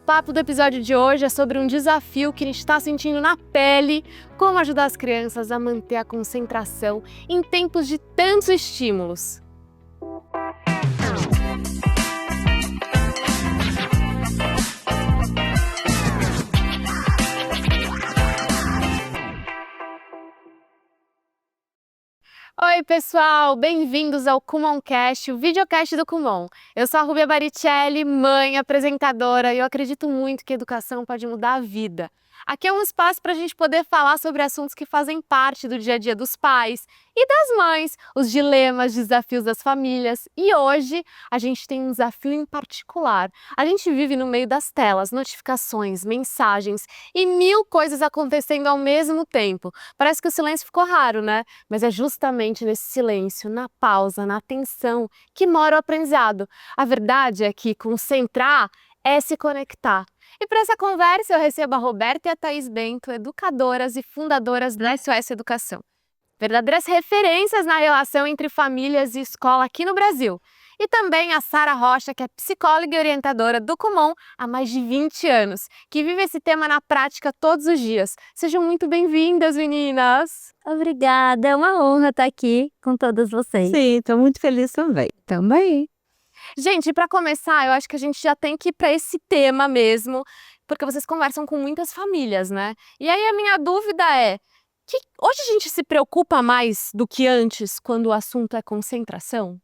papo do episódio de hoje é sobre um desafio que a gente está sentindo na pele, como ajudar as crianças a manter a concentração em tempos de tantos estímulos. Oi pessoal, bem-vindos ao Kumoncast, o videocast do Kumon. Eu sou a Rúbia Baricelli, mãe, apresentadora, e eu acredito muito que a educação pode mudar a vida. Aqui é um espaço para a gente poder falar sobre assuntos que fazem parte do dia a dia dos pais e das mães, os dilemas, desafios das famílias. E hoje a gente tem um desafio em particular. A gente vive no meio das telas, notificações, mensagens e mil coisas acontecendo ao mesmo tempo. Parece que o silêncio ficou raro, né? Mas é justamente nesse silêncio, na pausa, na atenção, que mora o aprendizado. A verdade é que concentrar é se conectar. E para essa conversa eu recebo a Roberta e a Thaís Bento, educadoras e fundadoras da SOS Educação. Verdadeiras referências na relação entre famílias e escola aqui no Brasil. E também a Sara Rocha, que é psicóloga e orientadora do Kumon há mais de 20 anos, que vive esse tema na prática todos os dias. Sejam muito bem-vindas, meninas! Obrigada, é uma honra estar aqui com todas vocês. Sim, estou muito feliz também. Também. Gente, para começar, eu acho que a gente já tem que ir para esse tema mesmo, porque vocês conversam com muitas famílias, né? E aí a minha dúvida é, que hoje a gente se preocupa mais do que antes quando o assunto é concentração?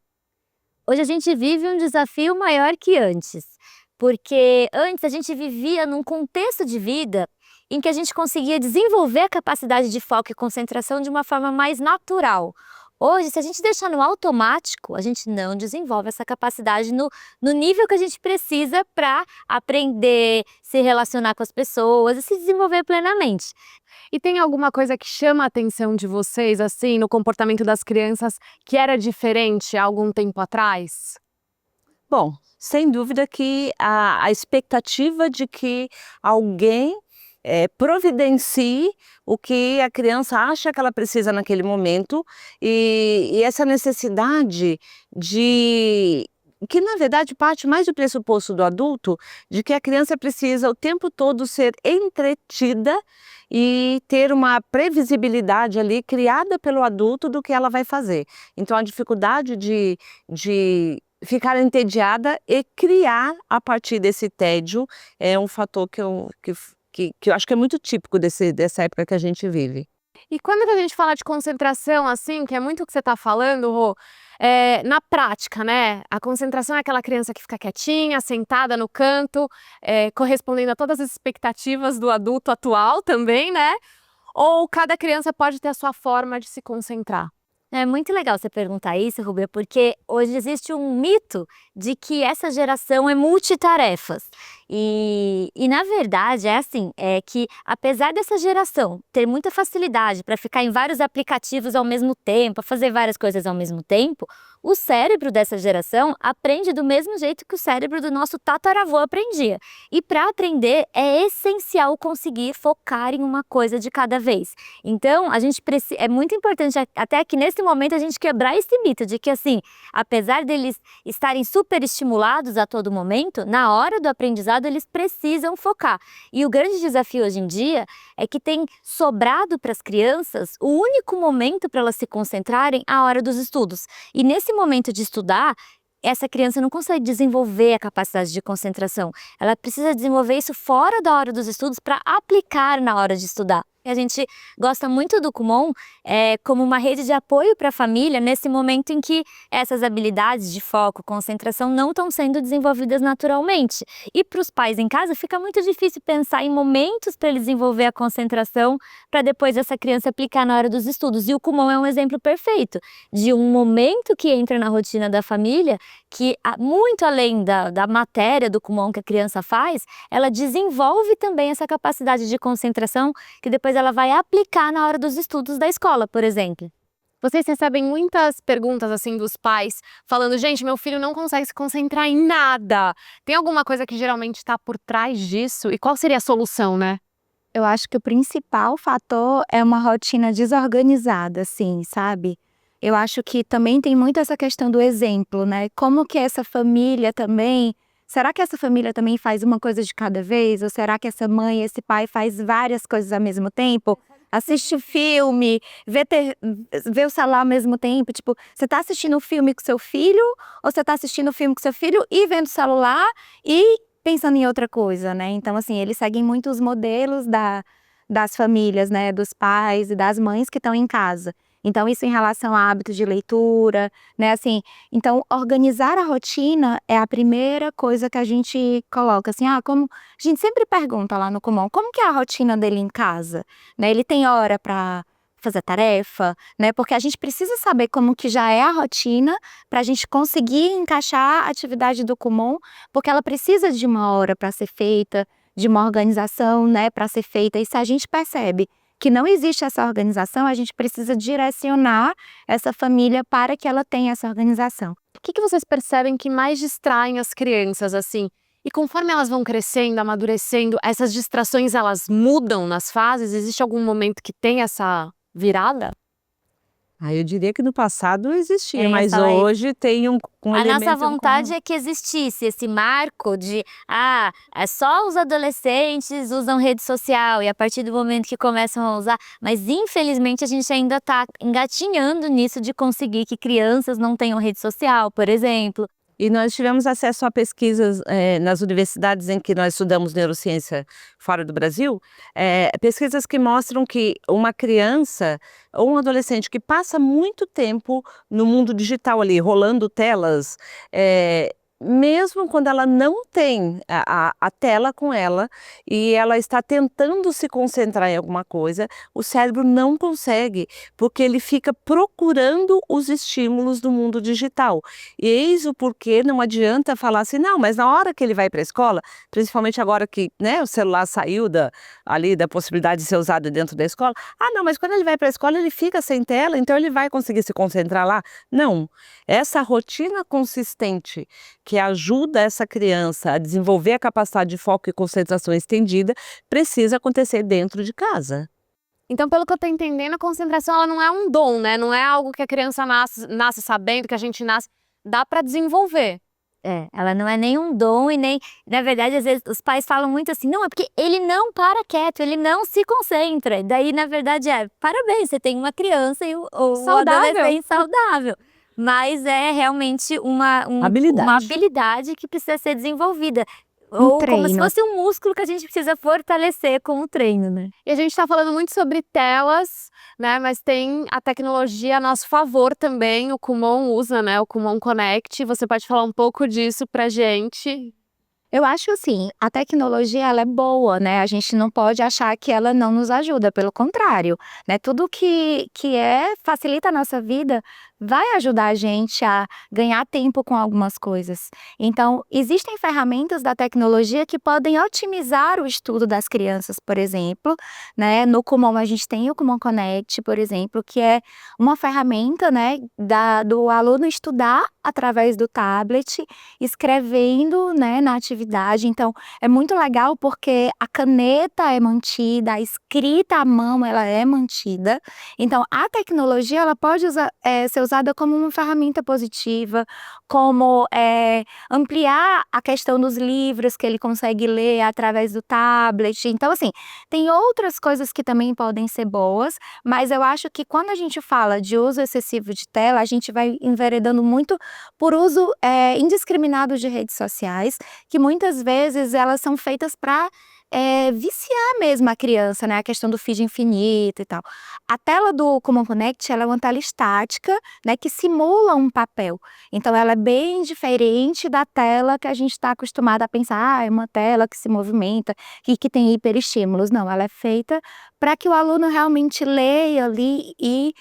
Hoje a gente vive um desafio maior que antes, porque antes a gente vivia num contexto de vida em que a gente conseguia desenvolver a capacidade de foco e concentração de uma forma mais natural. Hoje, se a gente deixar no automático, a gente não desenvolve essa capacidade no nível que a gente precisa para aprender, se relacionar com as pessoas e se desenvolver plenamente. E tem alguma coisa que chama a atenção de vocês, assim, no comportamento das crianças que era diferente há algum tempo atrás? Bom, sem dúvida que a expectativa de que alguém providencie o que a criança acha que ela precisa naquele momento e essa necessidade de... que na verdade parte mais do pressuposto do adulto de que a criança precisa o tempo todo ser entretida e ter uma previsibilidade ali criada pelo adulto do que ela vai fazer. Então a dificuldade de ficar entediada e criar a partir desse tédio é um fator que eu acho que é muito típico dessa época que a gente vive. E quando a gente fala de concentração, assim, que é muito o que você está falando, Rô, na prática, né? A concentração é aquela criança que fica quietinha, sentada no canto, correspondendo a todas as expectativas do adulto atual também, né? Ou cada criança pode ter a sua forma de se concentrar? É muito legal você perguntar isso, Rubia, porque hoje existe um mito de que essa geração é multitarefas. E na verdade é assim, é que apesar dessa geração ter muita facilidade para ficar em vários aplicativos ao mesmo tempo, fazer várias coisas ao mesmo tempo, o cérebro dessa geração aprende do mesmo jeito que o cérebro do nosso tataravô aprendia. E para aprender é essencial conseguir focar em uma coisa de cada vez. Então, é muito importante até aqui nesse momento a gente quebrar esse mito de que assim, apesar deles estarem super estimulados a todo momento, na hora do aprendizado eles precisam focar. E o grande desafio hoje em dia é que tem sobrado para as crianças o único momento para elas se concentrarem a hora dos estudos. E nesse momento de estudar, essa criança não consegue desenvolver a capacidade de concentração. Ela precisa desenvolver isso fora da hora dos estudos para aplicar na hora de estudar. A gente gosta muito do Kumon como uma rede de apoio para a família nesse momento em que essas habilidades de foco, concentração não estão sendo desenvolvidas naturalmente. E para os pais em casa fica muito difícil pensar em momentos para ele desenvolver a concentração para depois essa criança aplicar na hora dos estudos. E o Kumon é um exemplo perfeito de um momento que entra na rotina da família que, muito além da matéria do Kumon que a criança faz, ela desenvolve também essa capacidade de concentração que depois ela vai aplicar na hora dos estudos da escola, por exemplo. Vocês recebem muitas perguntas assim dos pais, falando, gente, meu filho não consegue se concentrar em nada. Tem alguma coisa que geralmente está por trás disso? E qual seria a solução, né? Eu acho que o principal fator é uma rotina desorganizada, assim, sabe? Eu acho que também tem muito essa questão do exemplo, né? Como que essa família também será que essa família também faz uma coisa de cada vez? Ou será que essa mãe e esse pai faz várias coisas ao mesmo tempo? Assiste filme, vê o celular ao mesmo tempo. Tipo, você tá assistindo um filme com seu filho, ou você tá assistindo um filme com seu filho e vendo o celular e pensando em outra coisa, né? Então, assim, eles seguem muito os modelos das famílias, né? Dos pais e das mães que estão em casa. Então, isso em relação a hábitos de leitura, né? Assim, então, organizar a rotina é a primeira coisa que a gente coloca, assim, como a gente sempre pergunta lá no Kumon, como que é a rotina dele em casa, né? Ele tem hora para fazer tarefa, né? Porque a gente precisa saber como que já é a rotina para a gente conseguir encaixar a atividade do Kumon, porque ela precisa de uma hora para ser feita, de uma organização, né, para ser feita. E se a gente percebe que não existe essa organização, a gente precisa direcionar essa família para que ela tenha essa organização. O que vocês percebem que mais distraem as crianças, assim? E conforme elas vão crescendo, amadurecendo, essas distrações, elas mudam nas fases? Existe algum momento que tem essa virada? Eu diria que no passado existia, ia mas falar isso. hoje tem um A elemento nossa vontade comum. é que existisse esse marco de, é só os adolescentes usam rede social e a partir do momento que começam a usar, mas infelizmente a gente ainda está engatinhando nisso de conseguir que crianças não tenham rede social, por exemplo. E nós tivemos acesso a pesquisas nas universidades em que nós estudamos neurociência fora do Brasil, pesquisas que mostram que uma criança ou um adolescente que passa muito tempo no mundo digital ali, rolando telas, mesmo quando ela não tem a tela com ela e ela está tentando se concentrar em alguma coisa, o cérebro não consegue, porque ele fica procurando os estímulos do mundo digital. E eis o porquê não adianta falar assim, não, mas na hora que ele vai para a escola, principalmente agora que, né, o celular saiu ali da possibilidade de ser usado dentro da escola, não, mas quando ele vai para a escola ele fica sem tela, então ele vai conseguir se concentrar lá. Não, essa rotina consistente que ajuda essa criança a desenvolver a capacidade de foco e concentração estendida, precisa acontecer dentro de casa. Então, pelo que eu tô entendendo, a concentração ela não é um dom, né? Não é algo que a criança nasce sabendo, que a gente nasce. Dá para desenvolver. Ela não é nem um dom e nem... Na verdade, às vezes, os pais falam muito assim, não, é porque ele não para quieto, ele não se concentra. Daí, na verdade, parabéns, você tem uma criança e o adolescente saudável. Mas é realmente uma habilidade que precisa ser desenvolvida. Ou como se fosse um músculo que a gente precisa fortalecer com o treino, né? E a gente está falando muito sobre telas, né? Mas tem a tecnologia a nosso favor também. O Kumon usa, né? O Kumon Connect. Você pode falar um pouco disso pra gente? Eu acho assim, a tecnologia ela é boa, né? A gente não pode achar que ela não nos ajuda, pelo contrário, né? Tudo que facilita a nossa vida vai ajudar a gente a ganhar tempo com algumas coisas. Então, existem ferramentas da tecnologia que podem otimizar o estudo das crianças, por exemplo, né? No Kumon a gente tem o Kumon Connect, por exemplo, que é uma ferramenta, né, do aluno estudar através do tablet, escrevendo, né, na atividade. Então, é muito legal porque a caneta é mantida, a escrita à mão ela é mantida. Então, a tecnologia ela pode ser usada como uma ferramenta positiva, como ampliar a questão dos livros que ele consegue ler através do tablet. Então, assim, tem outras coisas que também podem ser boas, mas eu acho que quando a gente fala de uso excessivo de tela, a gente vai enveredando muito por uso indiscriminado de redes sociais, que muitas vezes elas são feitas para viciar mesmo a criança, né? A questão do feed infinito e tal. A tela do Kumon Connect, ela é uma tela estática, né? Que simula um papel. Então, ela é bem diferente da tela que a gente está acostumado a pensar, é uma tela que se movimenta, que tem hiperestímulos. Não, ela é feita para que o aluno realmente leia ali e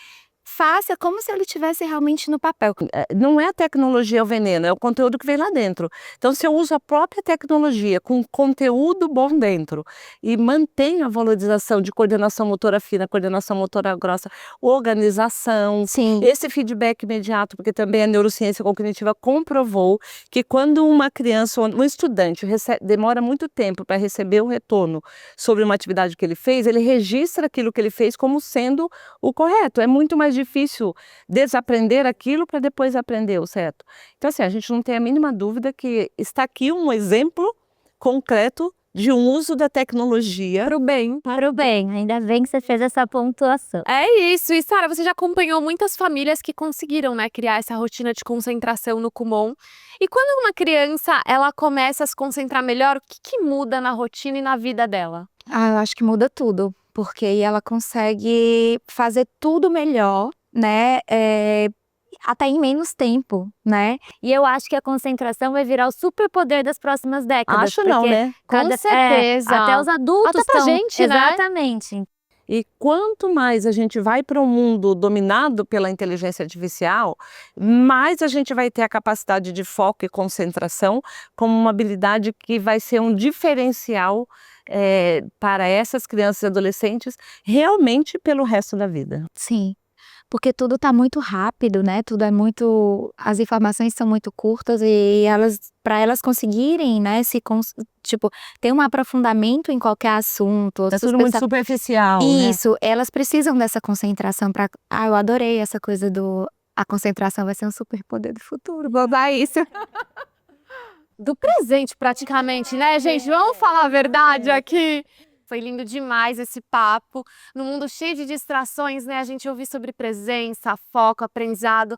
faça como se ele estivesse realmente no papel. Não é a tecnologia o veneno, é o conteúdo que vem lá dentro. Então, se eu uso a própria tecnologia com conteúdo bom dentro e mantenho a valorização de coordenação motora fina, coordenação motora grossa, organização, Sim. Esse feedback imediato, porque também a neurociência cognitiva comprovou que quando uma criança, um estudante demora muito tempo para receber o retorno sobre uma atividade que ele fez, ele registra aquilo que ele fez como sendo o correto. É muito mais difícil difícil desaprender aquilo para depois aprender o certo. Então, assim, a gente não tem a mínima dúvida que está aqui um exemplo concreto de um uso da tecnologia Pro bem. Para o bem, ainda bem que você fez essa pontuação. É isso. E Sara, você já acompanhou muitas famílias que conseguiram, né, criar essa rotina de concentração no Kumon. E quando uma criança, ela começa a se concentrar melhor, o que muda na rotina e na vida dela? Eu acho que muda tudo, porque aí ela consegue fazer tudo melhor, né? Até em menos tempo, né? E eu acho que a concentração vai virar o superpoder das próximas décadas. Acho não, porque né? Com certeza. até os adultos Até pra estão... gente, né? Exatamente. E quanto mais a gente vai para um mundo dominado pela inteligência artificial, mais a gente vai ter a capacidade de foco e concentração como uma habilidade que vai ser um diferencial para essas crianças e adolescentes realmente pelo resto da vida. Sim, porque tudo tá muito rápido, né? Tudo é muito, as informações são muito curtas e para elas conseguirem, né, tipo, ter um aprofundamento em qualquer assunto. É tudo muito superficial, né? Isso, elas precisam dessa concentração para. Eu adorei essa coisa do. A concentração vai ser um superpoder do futuro. Vou dar isso. Do presente, praticamente, né, gente? Vamos falar a verdade aqui. Foi lindo demais esse papo. No mundo cheio de distrações, né? A gente ouvir sobre presença, foco, aprendizado.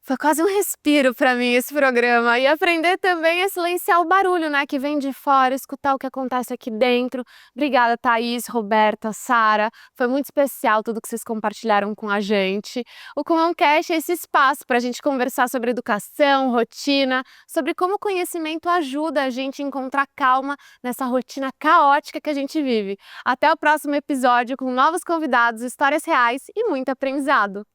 Foi quase um respiro para mim esse programa. E aprender também a silenciar o barulho, né? Que vem de fora, escutar o que acontece aqui dentro. Obrigada, Thaís, Roberta, Sara. Foi muito especial tudo que vocês compartilharam com a gente. O Kumoncast é esse espaço para a gente conversar sobre educação, rotina, sobre como o conhecimento ajuda a gente a encontrar calma nessa rotina caótica que a gente vive. Até o próximo episódio com novos convidados, histórias reais e muito aprendizado.